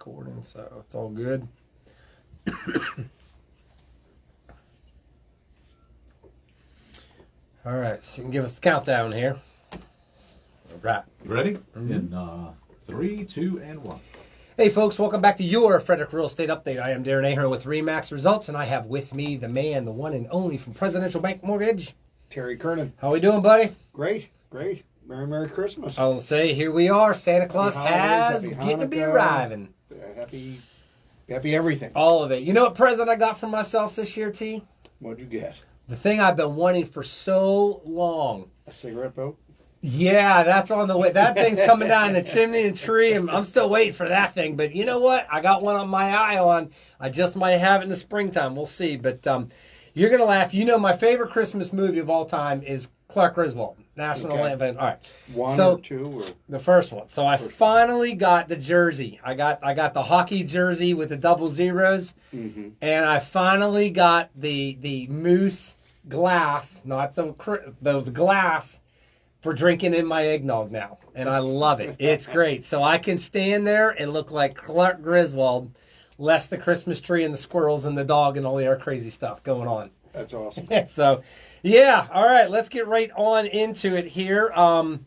recording, so it's all good. All right, so you can give us the countdown here. All right. Ready? In 3, 2, and 1. Hey, folks, welcome back to your Frederick Real Estate Update. I am Darren Ahern with RE/MAX Results, and I have with me the man, the one and only from Presidential Bank Mortgage, Terry Kernan. How we doing, buddy? Great. Merry Christmas. I'll say, here we are. Santa Claus Holidays, has happy getting to be Hanukkah. arriving. Happy everything. All of it. You know what present I got for myself this year, T? What'd you get? The thing I've been wanting for so long. A cigarette boat? Yeah, that's on the way. That thing's coming down the chimney and tree, and I'm still waiting for that thing. But you know what? I got one on my eye on. I just might have it in the springtime. We'll see. But you're going to laugh. You know, my favorite Christmas movie of all time is Clark Griswold, National Lampoon. All right. One or two? Or? The first one. So I finally got the jersey. I got the hockey jersey with the double zeros, and I finally got the moose glass, not those glass, for drinking in my eggnog now, and I love it. It's great. So I can stand there and look like Clark Griswold, less the Christmas tree and the squirrels and the dog and all the other crazy stuff going on. That's awesome. So, yeah. All right, let's get right on into it here. All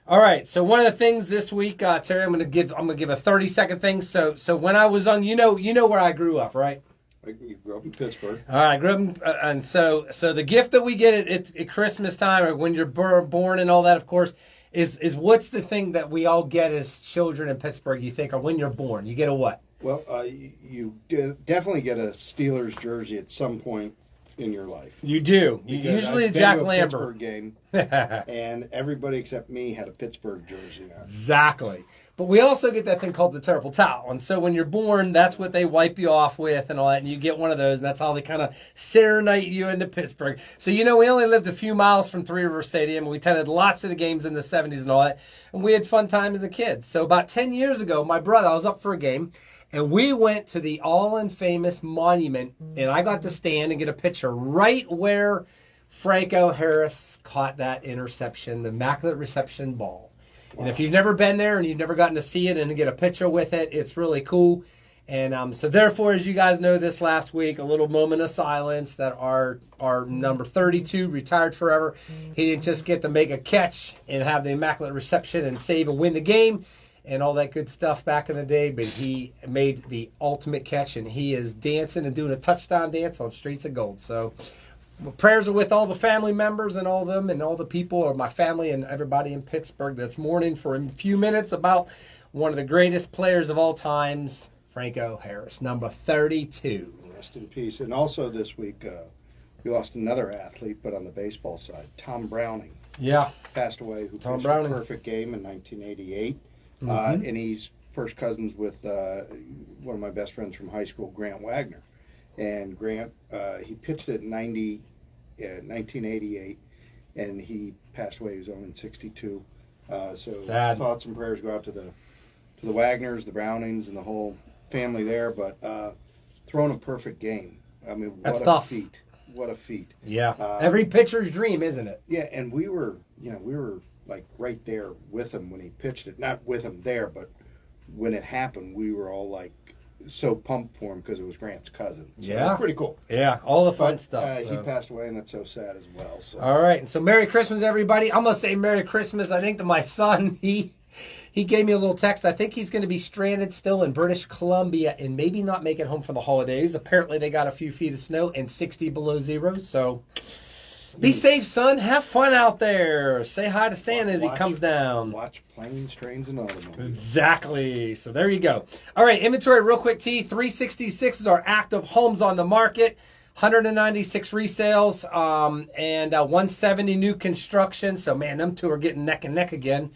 right. So one of the things this week, Terry, I'm gonna give a 30-second thing. So when I was on, you know where I grew up, right? You grew up in Pittsburgh. All right, I grew up, and so the gift that we get at Christmas time, or when you're born and all that, of course, is what's the thing that we all get as children in Pittsburgh, you think, or when you're born? You get a what? Well, you definitely get a Steelers jersey at some point in your life. You do. Usually a Jack Lambert game, and everybody except me had a Pittsburgh jersey on. Exactly. But we also get that thing called the terrible towel. And so when you're born, that's what they wipe you off with and all that. And you get one of those. And that's how they kind of serenade you into Pittsburgh. So, we only lived a few miles from Three River Stadium. We attended lots of the games in the 70s and all that. And we had fun time as a kid. So about 10 years ago, my brother, I was up for a game. And we went to the all-infamous monument. And I got to stand and get a picture right where Franco Harris caught that interception, the immaculate reception ball. Wow. And if you've never been there and you've never gotten to see it and get a picture with it, it's really cool. And so therefore, as you guys know, this last week, a little moment of silence that our number 32 retired forever. He didn't just get to make a catch and have the immaculate reception and save and win the game and all that good stuff back in the day, but he made the ultimate catch, and he is dancing and doing a touchdown dance on Streets of Gold. So prayers are with all the family members and all of them and all the people, or my family and everybody in Pittsburgh that's mourning for a few minutes about one of the greatest players of all times, Franco Harris, number 32. Rest in peace. And also this week, we lost another athlete, but on the baseball side, Tom Browning. Yeah. Passed away, who pitched Browning. a perfect game in 1988. And he's first cousins with one of my best friends from high school, Grant Wagner. And Grant, he pitched at 1988, and he passed away. He was only 62. So sad. Thoughts and prayers go out to the Wagners, the Brownings, and the whole family there. But throwing a perfect game. I mean, That's what tough. a feat! What a feat! Yeah, every pitcher's dream, isn't it? Yeah, and we were like right there with him when he pitched it. Not with him there, but when it happened, we were all like so pumped for him because it was Grant's cousin. So yeah. Pretty cool. Yeah, all the fun stuff. He passed away, and that's so sad as well. So. All right, and so Merry Christmas, everybody. I'm going to say Merry Christmas. I think to my son, he gave me a little text. I think he's going to be stranded still in British Columbia and maybe not make it home for the holidays. Apparently, they got a few feet of snow and 60 below zero, so be safe, son. Have fun out there. Say hi to Santa as he comes down. Watch planes, trains, and automobiles. Exactly. So there you go. All right, inventory real quick, T. 366 is our active homes on the market. 196 resales and 170 new construction. So, man, them two are getting neck and neck again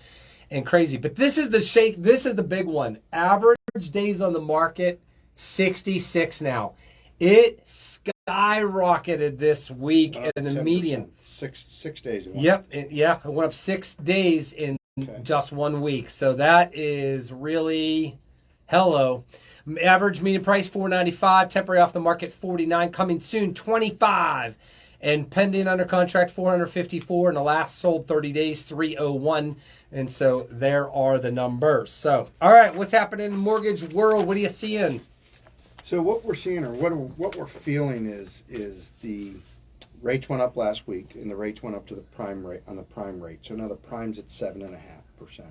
and crazy. But this is the big one. Average days on the market, 66 now. It skyrocketed this week in the median. 6 days. Yep. It went up 6 days in just 1 week. So that is really hello. Average median price $495, temporary off the market $49, coming soon $25. And pending under contract 454, and the last sold 30 days 301. And so there are the numbers. So, all right, what's happening in the mortgage world? What are you seeing? So what we're seeing, or what we're feeling, is the rates went up last week, and the rates went up to the prime rate on the prime rate. So now the prime's at 7.5%,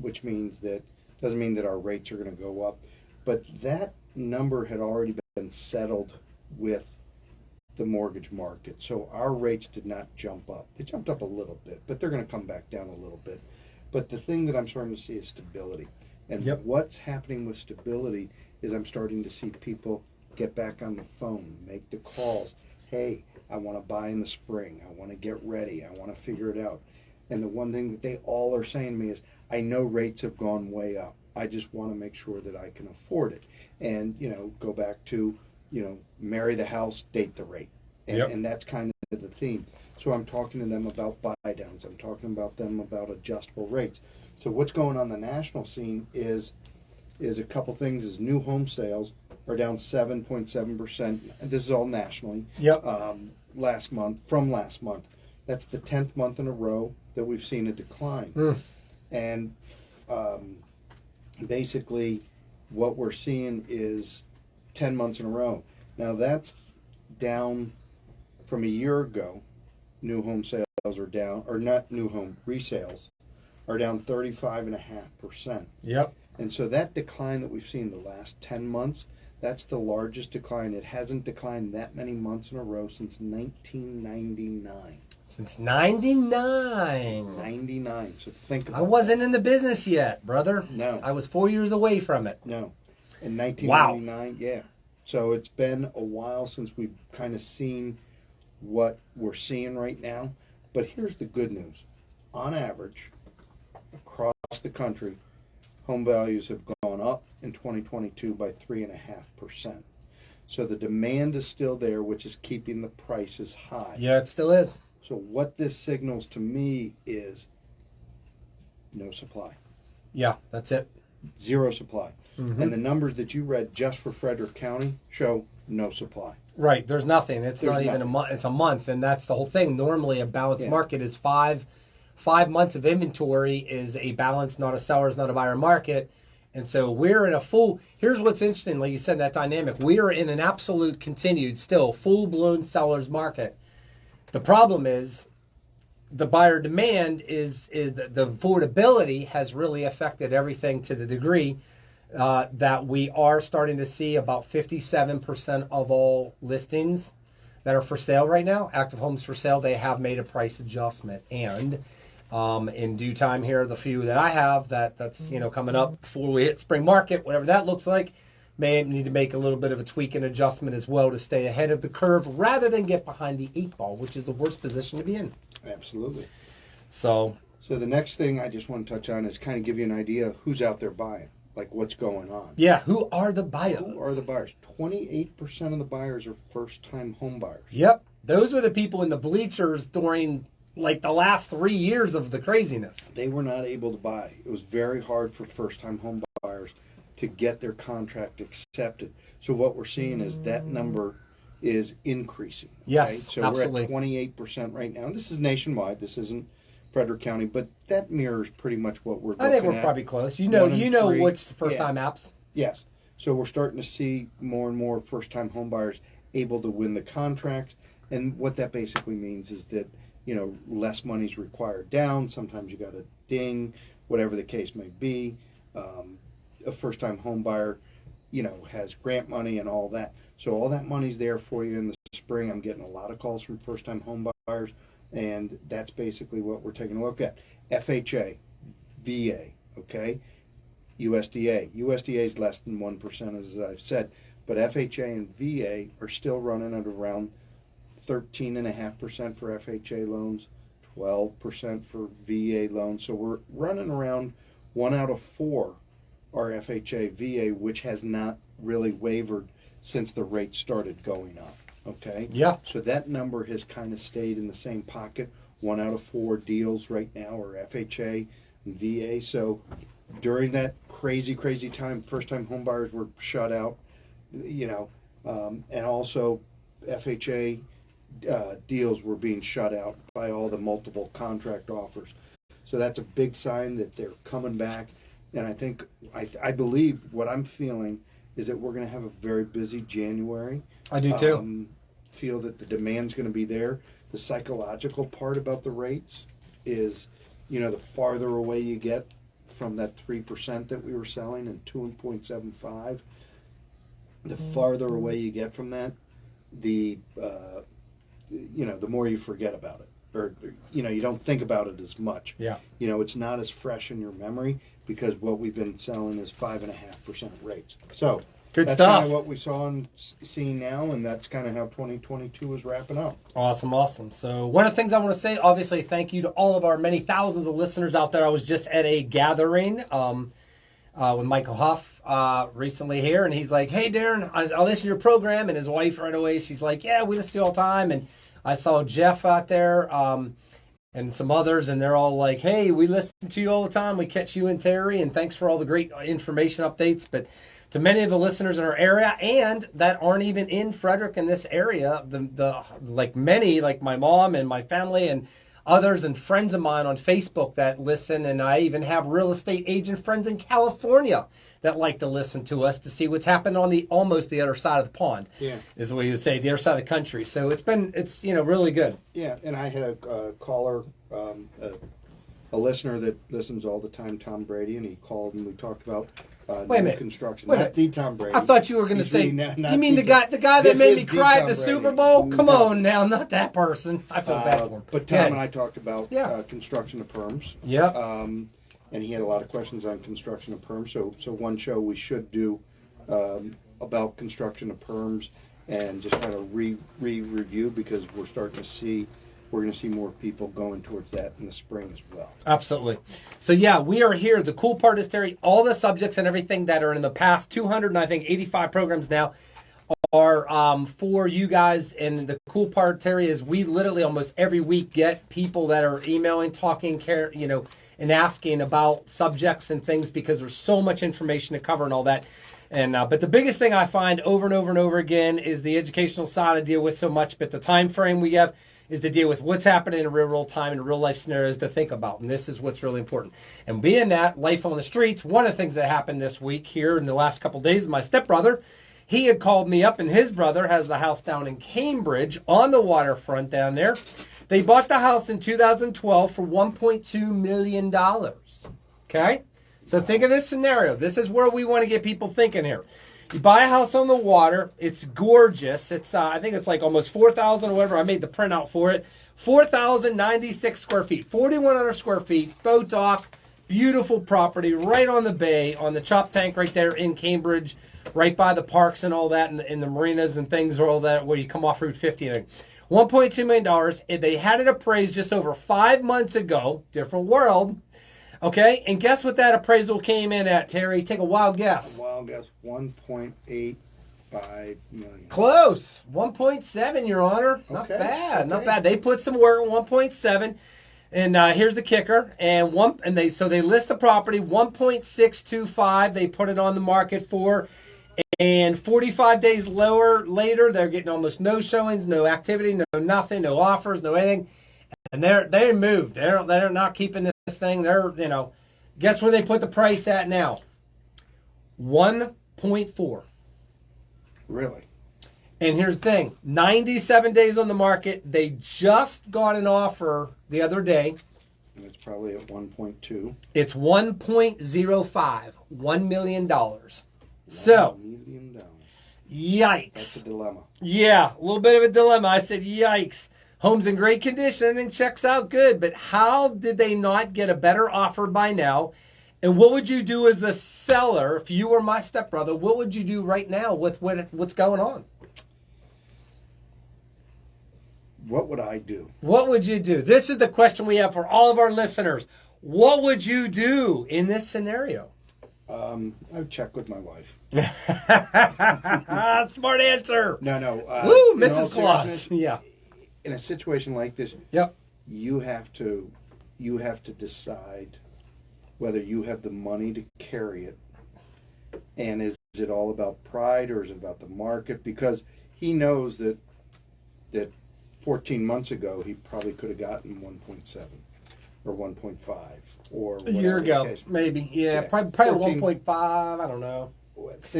which means that doesn't mean that our rates are going to go up, but that number had already been settled with the mortgage market. So our rates did not jump up. They jumped up a little bit, but they're going to come back down a little bit. But the thing that I'm starting to see is stability. And what's happening with stability is I'm starting to see people get back on the phone, make the calls. Hey, I want to buy in the spring. I want to get ready. I want to figure it out. And the one thing that they all are saying to me is, I know rates have gone way up. I just want to make sure that I can afford it. And, go back to, marry the house, date the rate. And that's kind of the theme. So I'm talking to them about buy downs. I'm talking about them about adjustable rates. So what's going on the national scene is a couple things. Is new home sales are down 7.7%. This is all nationally. Last month. That's the 10th month in a row that we've seen a decline. And basically what we're seeing is 10 months in a row. Now that's down from a year ago. New home sales are down, or not new home resales are down 35.5%. And so that decline that we've seen the last 10 months, that's the largest decline. It hasn't declined that many months in a row since 1999. Since 99. Since 99. So think about I wasn't in the business yet, brother. No. I was 4 years away from it. No. In 1999, yeah. So it's been a while since we've kind of seen what we're seeing right now. But here's the good news. On average, across the country, home values have gone up in 2022 by 3.5%. So the demand is still there, which is keeping the prices high. Yeah, it still is. So what this signals to me is no supply. Yeah, that's it. Zero supply. Mm-hmm. And the numbers that you read just for Frederick County show no supply. Right. There's nothing. It's There's not even a nothing. month. It's a month, and that's the whole thing. Normally, a balanced market is five months of inventory is a balanced, not a seller's, not a buyer market. And so we're in a full. Here's what's interesting, like you said, that dynamic. We are in an absolute, continued, still full-blown seller's market. The problem is the buyer demand is the affordability has really affected everything to the degree that we are starting to see about 57% of all listings that are for sale right now, active homes for sale, they have made a price adjustment. And in due time here, the few that I have that's coming up before we hit spring market, whatever that looks like, may need to make a little bit of a tweak and adjustment as well to stay ahead of the curve rather than get behind the 8-ball, which is the worst position to be in. Absolutely. So the next thing I just want to touch on is kind of give you an idea of who's out there buying, like what's going on. Yeah, who are the buyers? Who are the buyers? 28% of the buyers are first-time home buyers. Yep. Those were the people in the bleachers during like the last 3 years of the craziness. They were not able to buy. It was very hard for first-time home buyers to get their contract accepted. So what we're seeing is that number is increasing. Okay? Yes, so absolutely. we're at 28% right now. This is nationwide. This isn't Frederick County, but that mirrors pretty much what we're looking at. I think we're probably close. You know which first-time apps. Yes. So we're starting to see more and more first-time home buyers able to win the contract. And what that basically means is that, less money's required down. Sometimes you got a ding, whatever the case may be. A first-time home buyer, has grant money and all that. So all that money's there for you in the spring. I'm getting a lot of calls from first-time home buyers, and that's basically what we're taking a look at. FHA, VA, okay? USDA. USDA is less than 1%, as I've said, but FHA and VA are still running at around 13.5% for FHA loans, 12% for VA loans. So we're running around 1 out of 4 are FHA, VA, which has not really wavered since the rate started going up. Okay? Yeah. So that number has kind of stayed in the same pocket. 1 out of 4 deals right now are FHA and VA. So during that crazy time, first-time home buyers were shut out, and also FHA deals were being shut out by all the multiple contract offers. So that's a big sign that they're coming back. And I think, I believe what I'm feeling is that we're going to have a very busy January. I do too. Feel that the demand's going to be there. The psychological part about the rates is, the farther away you get from that 3% that we were selling and 2.75, the farther away you get from that, the more you forget about it, or you don't think about it as much. Yeah. It's not as fresh in your memory because what we've been selling is 5.5% rates. So Good that's stuff. kind of what we saw and seeing now, and that's kind of how 2022 is wrapping up. Awesome. So one of the things I want to say, obviously, thank you to all of our many thousands of listeners out there. I was just at a gathering with Michael Huff recently here, and he's like, "Hey, Darren, I listen to your program," and his wife right away, she's like, "Yeah, we listen to you all the time," and I saw Jeff out there and some others, and they're all like, "Hey, we listen to you all the time. We catch you and Terry, and thanks for all the great information updates." But to many of the listeners in our area and that aren't even in Frederick in this area, many, like my mom and my family and others and friends of mine on Facebook that listen, and I even have real estate agent friends in California that like to listen to us to see what's happened on almost the other side of the pond. Yeah, is the way you say, the other side of the country. So it's really good. Yeah, and I had a caller, a listener that listens all the time, Tom Brady, and he called and we talked about new construction. Not the Tom Brady. I thought you were going to say, not you mean the guy that made me cry at the Super Bowl? Come No. on now, not that person. I feel bad for him. But Tom and I talked about Yeah. construction of perms. Yep. And he had a lot of questions on construction of perms. So one show we should do about construction of perms and just kind of review because we're going to see more people going towards that in the spring as well. Absolutely. So yeah, we are here. The cool part is, Terry, all the subjects and everything that are in the past 285 programs now are for you guys. And the cool part, Terry, is we literally almost every week get people that are emailing, talking, and asking about subjects and things because there's so much information to cover and all that. And but the biggest thing I find over and over and over again is the educational side I deal with so much, but the time frame we have is to deal with what's happening in real world time and real life scenarios to think about. And this is what's really important. And being that, life on the streets, one of the things that happened this week here in the last couple of days, my stepbrother, he had called me up, and his brother has the house down in Cambridge on the waterfront down there. They bought the house in 2012 for $1.2 million. Okay? So think of this scenario. This is where we want to get people thinking here. You buy a house on the water. It's gorgeous. It's I think it's like almost 4,000 or whatever. I made the printout for it. 4,096 square feet, 4,100 square feet, boat dock, beautiful property right on the bay, on the chop tank right there in Cambridge, right by the parks and all that, and the marinas and things, all that where you come off Route 50 and $1.2 million. They had it appraised just over 5 months ago. Different world. Okay, and guess what that appraisal came in at, Terry? Take a wild guess. A wild guess, 1.85 million. Close. 1.7, Your Honor. Not Okay, bad. okay. Not bad. They put some work on 1.7. And here's the kicker. So they list the property 1.625. They put it on the market for, and 45 days later, they're getting almost no showings, no activity, no nothing, no offers, no anything. And they moved. They're not keeping this thing. Guess where they put the price at now? 1.4. Really? And here's the thing. 97 days on the market. They just got an offer the other day. And it's probably at 1.2. It's 1.05. $1 million. So, $1 million. yikes. That's a dilemma. Yeah, a little bit of a dilemma. I said, yikes. Home's in great condition and checks out good, but how did they not get a better offer by now? And what would you do as a seller if you were my stepbrother? What would you do right now with what's going on? What would I do? What would you do? This is the question we have for all of our listeners. What would you do in this scenario? I would check with my wife. Smart answer. No. Woo, in all Mrs. Claus. seriousness, Yeah. In a situation like this, Yep. you have to decide whether you have the money to carry it, and is it all about pride or is it about the market? Because he knows that that 14 months ago he probably could have gotten 1.7 or 1.5 or A year ago, maybe. Yeah, probably 1.5. I don't know.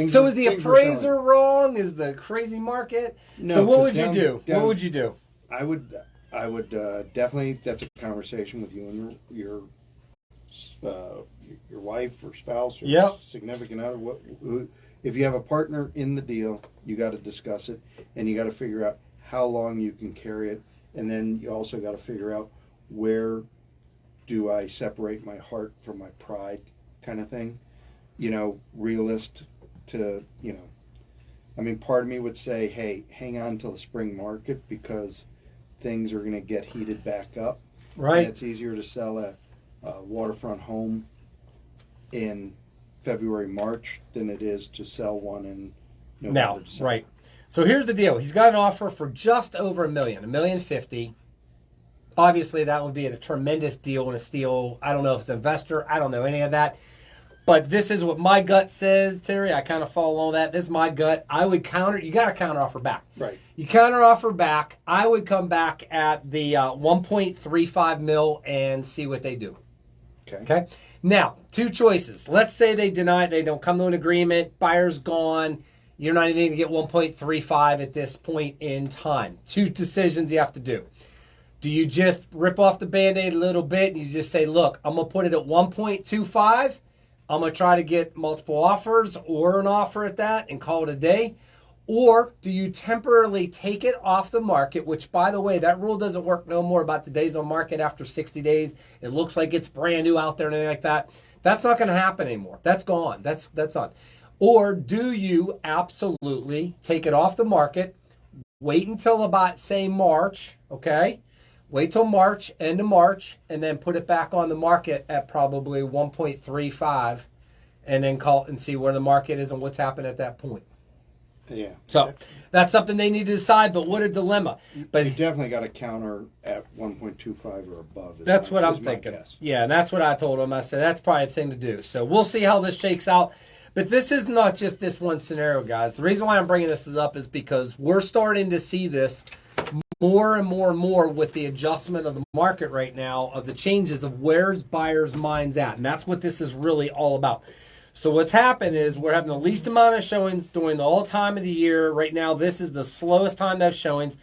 So is the appraiser wrong? Is the crazy market? No. So what would you do? What would you do? I would definitely. That's a conversation with you and your wife or spouse or significant other. If you have a partner in the deal, you got to discuss it, and you got to figure out how long you can carry it, and then you also got to figure out where do I separate my heart from my pride, kind of thing. Realist to, I mean, part of me would say, hey, hang on till the spring market because things are going to get heated back up. Right. And it's easier to sell a waterfront home in February, March than it is to sell one in November, December. Right. So here's the deal. He's got an offer for just over $1 million, $1,050,000. Obviously, that would be a tremendous deal and a steal. I don't know if it's an investor. I don't know any of that. But this is what my gut says, Terry. I kind of follow along that. This is my gut. I would counter. You got to counter offer back. Right. You counter offer back. I would come back at the 1.35 mil and see what they do. Okay. Now, two choices. Let's say they deny it. They don't come to an agreement. Buyer's gone. You're not even going to get 1.35 at this point in time. Two decisions you have to do. Do you just rip off the Band-Aid a little bit and you just say, look, I'm going to put it at 1.25. I'm going to try to get multiple offers or an offer at that and call it a day. Or do you temporarily take it off the market, which, by the way, that rule doesn't work no more about the days on market after 60 days. It looks like it's brand new out there and anything like that. That's not going to happen anymore. That's gone. That's done. Or do you absolutely take it off the market, wait until about, say, March, okay? Wait till March, end of March, and then put it back on the market at probably 1.35 and then call it and see where the market is and what's happened at that point. Yeah. So that's something they need to decide, but what a dilemma. But you definitely got to counter at 1.25 or above. That's what I'm thinking. Yeah, and that's what I told him. I said, that's probably a thing to do. So we'll see how this shakes out. But this is not just this one scenario, guys. The reason why I'm bringing this up is because we're starting to see this more and more and more with the adjustment of the market right now, of the changes of where's buyers' minds at. And that's what this is really all about. So what's happened is we're having the least amount of showings during the all time of the year. Right now, this is the slowest time to have showings.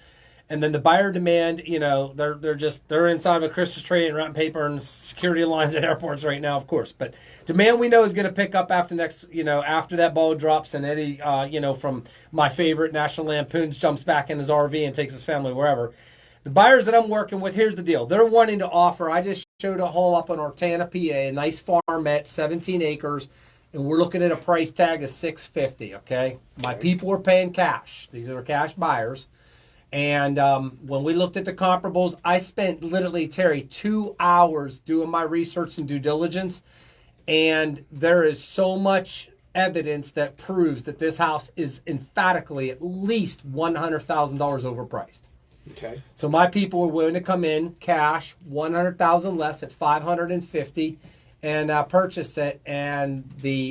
And then the buyer demand, they're inside of a Christmas tree and wrapping paper and security lines at airports right now, of course. But demand we know is going to pick up after after that ball drops and Eddie, from my favorite National Lampoons jumps back in his RV and takes his family wherever. The buyers that I'm working with, here's the deal. They're wanting to offer. I just showed a home up in Ortana, PA, a nice farmette, 17 acres. And we're looking at a price tag of $650, okay? My people are paying cash. These are cash buyers. And when we looked at the comparables, I spent literally, Terry, 2 hours doing my research and due diligence. And there is so much evidence that proves that this house is emphatically at least $100,000 overpriced. Okay. So my people were willing to come in cash, $100,000 less at $550 and purchase it. And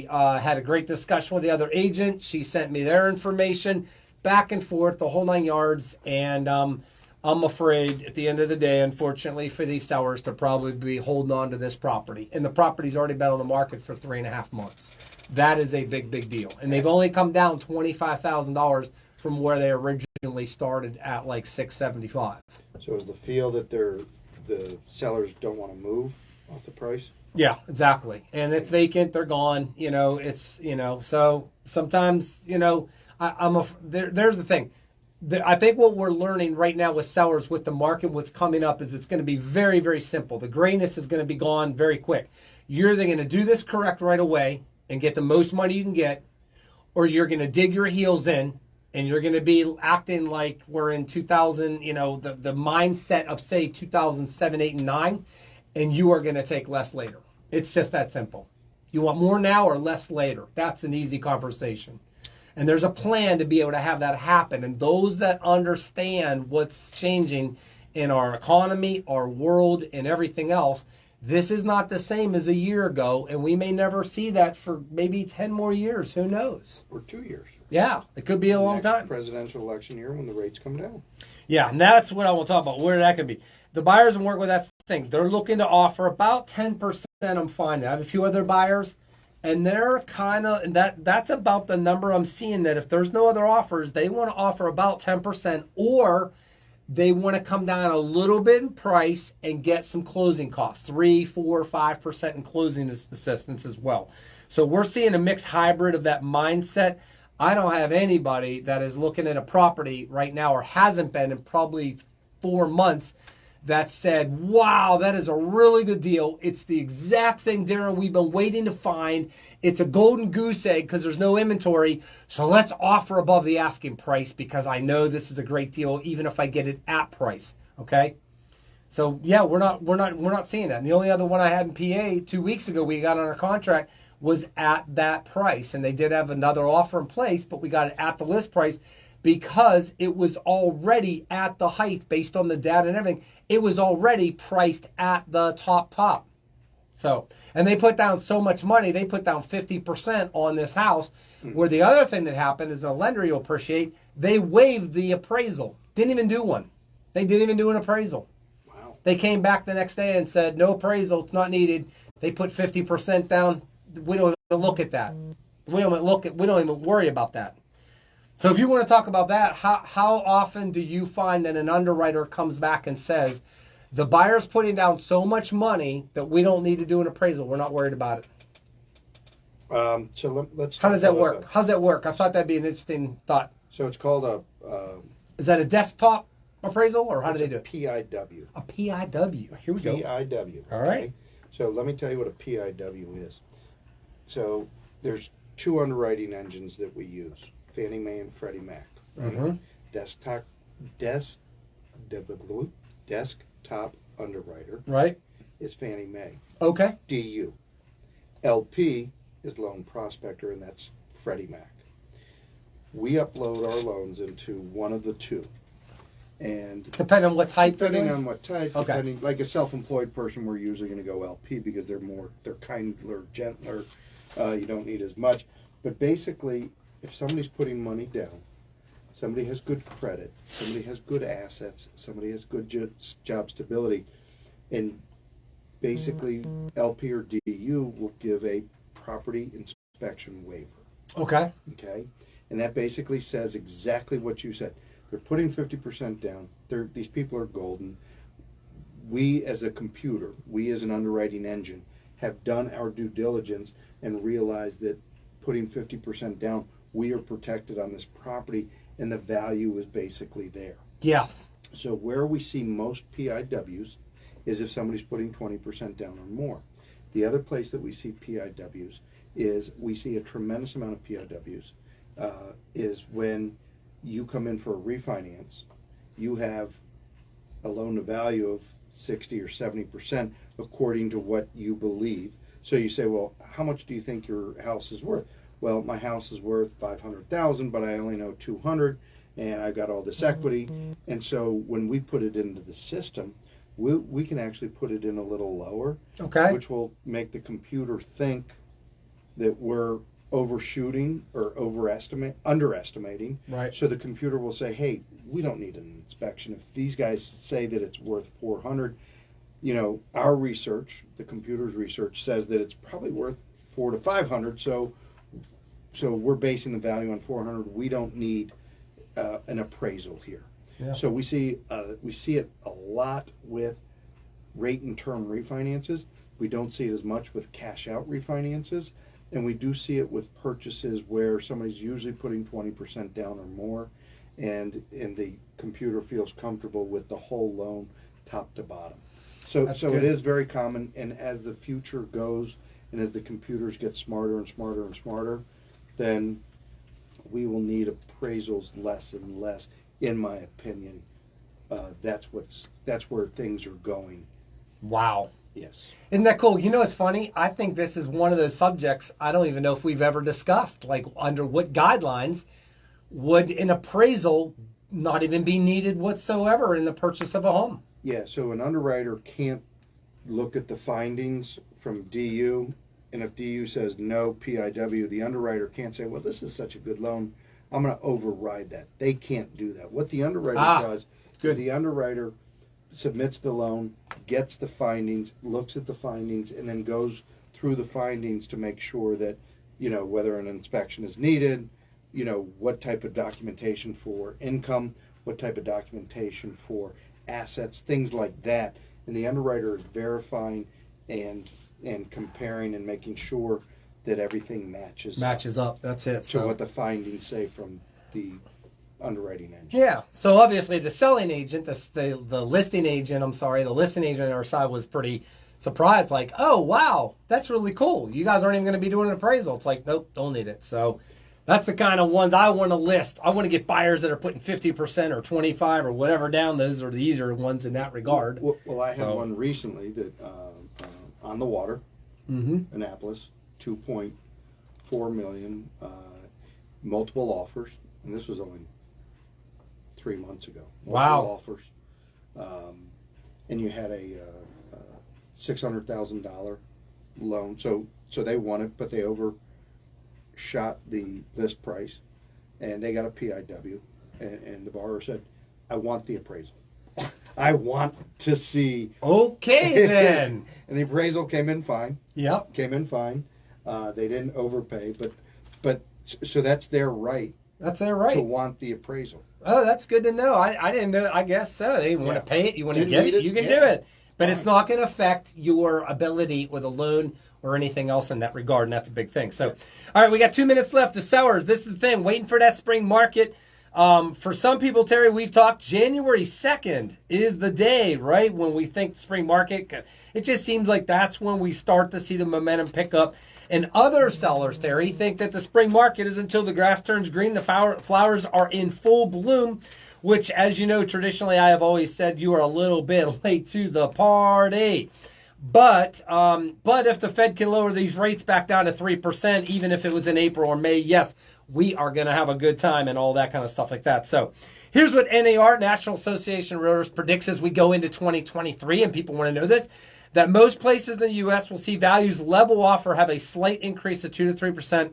had a great discussion with the other agent. She sent me their information. Back and forth, the whole 9 yards, and I'm afraid at the end of the day, unfortunately for these sellers, to probably be holding on to this property. And the property's already been on the market for 3.5 months. That is a big, big deal. And they've only come down $25,000 from where they originally started at like $675. So is the feel that the sellers don't want to move off the price? Yeah, exactly. And it's vacant, they're gone. So sometimes, there's the thing. I think what we're learning right now with sellers, with the market, what's coming up is it's going to be very, very simple. The grayness is going to be gone very quick. You're either going to do this correct right away and get the most money you can get, or you're going to dig your heels in and you're going to be acting like we're in 2000, the mindset of, say, 2007, 8, and 9, and you are going to take less later. It's just that simple. You want more now or less later? That's an easy conversation. And there's a plan to be able to have that happen. And those that understand what's changing in our economy, our world, and everything else, This is not the same as a year ago, and we may never see that for maybe 10 more years. Who knows? Or 2 years. Yeah, it could be a long Next time. presidential election year when the rates come down. Yeah, and that's what I want to talk about, where that could be. The buyers I'm working with, that's the thing. They're looking to offer about 10%, I'm finding. I have a few other buyers, and they're kind of, and that's about the number I'm seeing, that if there's no other offers, they want to offer about 10%, or they want to come down a little bit in price and get some closing costs, 3, 4, 5% in closing assistance as well. So we're seeing a mixed hybrid of that mindset. I don't have anybody that is looking at a property right now, or hasn't been in probably 4 months, that said, wow, that is a really good deal. It's the exact thing, Darren, we've been waiting to find. It's a golden goose egg because there's no inventory. So let's offer above the asking price because I know this is a great deal, even if I get it at price. Okay. So yeah, we're not seeing that. And the only other one I had in PA 2 weeks ago, we got on our contract, was at that price. And they did have another offer in place, but we got it at the list price because it was already at the height based on the data and everything. It was already priced at the top. So, and they put down so much money, they put down 50% on this house, where the other thing that happened is, a lender you'll appreciate, they waived the appraisal. Didn't even do one. They didn't even do an appraisal. Wow. They came back the next day and said, no appraisal, it's not needed. They put 50% down. We don't even look at that. We don't even worry about that. So if you want to talk about that, how often do you find that an underwriter comes back and says, the buyer's putting down so much money that we don't need to do an appraisal, we're not worried about it? So let's. How does that work? How's that work? I thought that'd be an interesting thought. So it's called a. Is that a desktop appraisal, or how do they do it? PIW. A PIW. Here we go. PIW. All right. So let me tell you what a PIW is. So there's 2 underwriting engines that we use: Fannie Mae and Freddie Mac. Right? Mm-hmm. Desktop underwriter. Right. Is Fannie Mae. Okay. DU. LP is loan prospector, and that's Freddie Mac. We upload our loans into one of the 2. And depending on what type. Depending on what type. Okay. Depending, like a self-employed person, we're usually going to go LP because they're kinder, gentler. You don't need as much. But basically, if somebody's putting money down, somebody has good credit, somebody has good assets, somebody has good job stability, and basically LP or DU will give a property inspection waiver. Okay. Okay? And that basically says exactly what you said. They're putting 50% down. These people are golden. We as a computer, we as an underwriting engine, have done our due diligence and realized that putting 50% down, we are protected on this property, and the value is basically there. Yes. So where we see most PIWs is if somebody's putting 20% down or more. The other place that we see PIWs is we see a tremendous amount of PIWs is when you come in for a refinance, you have a loan to value of 60 or 70% according to what you believe. So you say, well, how much do you think your house is worth? Well, my house is worth $500,000, but I only know 200, and I've got all this equity. And so when we put it into the system, we can actually put it in a little lower, Okay. which will make the computer think that we're overshooting or underestimating. Right. So the computer will say, hey, we don't need an inspection. If these guys say that it's worth 400, our research, the computer's research, says that it's probably worth 400 to 500. So we're basing the value on 400. We don't need an appraisal here. Yeah. So we see it a lot with rate and term refinances. We don't see it as much with cash out refinances, and we do see it with purchases where somebody's usually putting 20% down or more, and the computer feels comfortable with the whole loan top to bottom. So it is very common, and as the future goes and as the computers get smarter and smarter and smarter, then we will need appraisals less and less, in my opinion. That's where things are going. Wow. Yes. Isn't that cool? It's funny. I think this is one of those subjects I don't even know if we've ever discussed. Like, under what guidelines would an appraisal not even be needed whatsoever in the purchase of a home? Yeah, so an underwriter can't look at the findings from DU, and if DU says no PIW, the underwriter can't say, well, this is such a good loan, I'm going to override that. They can't do that. What the underwriter does is the underwriter submits the loan, gets the findings, looks at the findings, and then goes through the findings to make sure that, whether an inspection is needed, what type of documentation for income, what type of documentation for assets, things like that. And the underwriter is verifying and comparing and making sure that everything matches up. That's it. To what the findings say from the underwriting engine. Yeah. So obviously the selling agent, the listing agent, the listing agent on our side was pretty surprised. Like, oh wow, that's really cool. You guys aren't even going to be doing an appraisal. It's like, nope, don't need it. So that's the kind of ones I want to list. I want to get buyers that are putting 50% or 25 or whatever down. Those are the easier ones in that regard. Well, I had one recently that on the water, Annapolis, 2.4 million, multiple offers, and this was only 3 months ago. Wow. Offers, and you had a $600,000 loan. So they won it, but they overshot the list price, and they got a PIW, and the borrower said, I want the appraisal. I want to see. Okay, then. And the appraisal came in fine. Yep. Came in fine. They didn't overpay, but so that's their right. That's their right to want the appraisal. Oh, that's good to know. I didn't know. I guess so. They want to pay it. You want to get it. You can do it. But it's not going to affect your ability with a loan or anything else in that regard, and that's a big thing. So, all right, we got 2 minutes left. The sellers, this is the thing, waiting for that spring market. For some people, Terry, we've talked January 2nd is the day, right, when we think the spring market. It just seems like that's when we start to see the momentum pick up. And other sellers, Terry, think that the spring market is until the grass turns green, the flowers are in full bloom, which, as you know, traditionally I have always said you are a little bit late to the party. But if the Fed can lower these rates back down to 3%, even if it was in April or May, yes, we are going to have a good time and all that kind of stuff like that. So here's what NAR, National Association of Realtors, predicts as we go into 2023, and people want to know this, that most places in the U.S. will see values level off or have a slight increase of 2 to 3%,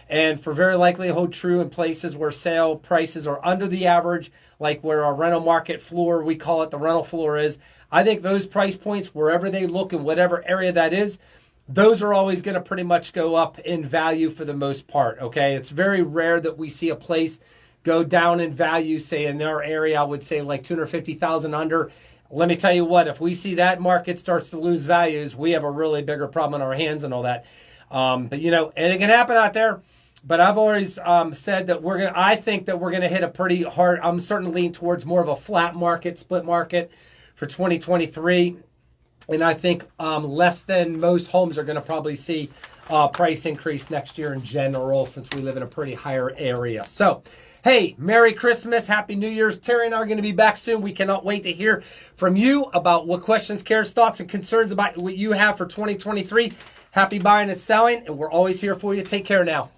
and for very likely to hold true in places where sale prices are under the average, like where our rental market floor, we call it the rental floor is. I think those price points, wherever they look in whatever area that is, those are always going to pretty much go up in value for the most part, okay? It's very rare that we see a place go down in value, say in our area, I would say like 250,000 under. Let me tell you what, if we see that market starts to lose values, we have a really bigger problem on our hands and all that. But anything can happen out there. But I've always said that I think that we're going to hit a pretty hard, I'm starting to lean towards more of a flat market, split market for 2023. And I think less than most homes are going to probably see price increase next year in general, since we live in a pretty higher area. So, hey, Merry Christmas, Happy New Year's. Terry and I are going to be back soon. We cannot wait to hear from you about what questions, cares, thoughts, and concerns about what you have for 2023. Happy buying and selling, and we're always here for you. Take care now.